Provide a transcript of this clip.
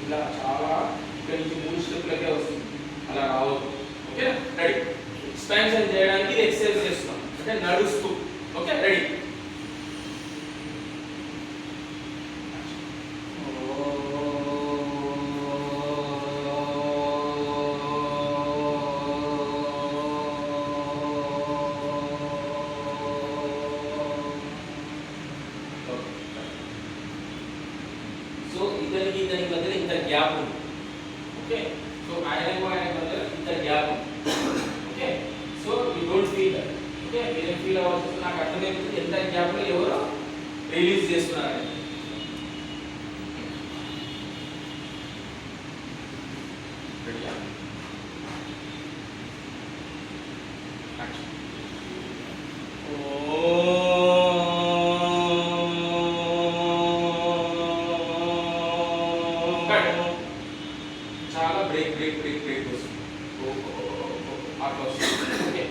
ఇలా చాలా ఇక్కడ నుంచి 3 స్టెప్లకే వస్తుంది, అలా రావద్దు. Okay ready. ఎక్స్పాన్షన్ చేయడానికి ఎక్సర్సైజ్ చేస్తున్నాం అంటే నడుస్తూ. Okay ready. సో ఇతనికి మధ్యలో ఇంత గ్యాప్ ఉంది. ఓకే సో ఆయన మధ్యలో ఇంత గ్యాప్ ఉంది. Okay so you don't feel that. Okay మీరేం ఫీల్ అవ్వచ్చు, నాకు అర్థమైపోతుంది ఎంత గ్యాప్ లో ఎవరో రిలీజ్ చేస్తున్నారని. చాలా బ్రేక్ బ్రేక్ బ్రేక్ బ్రేక్ వస్తుంది. అట్లా వస్తుంది. ఓకే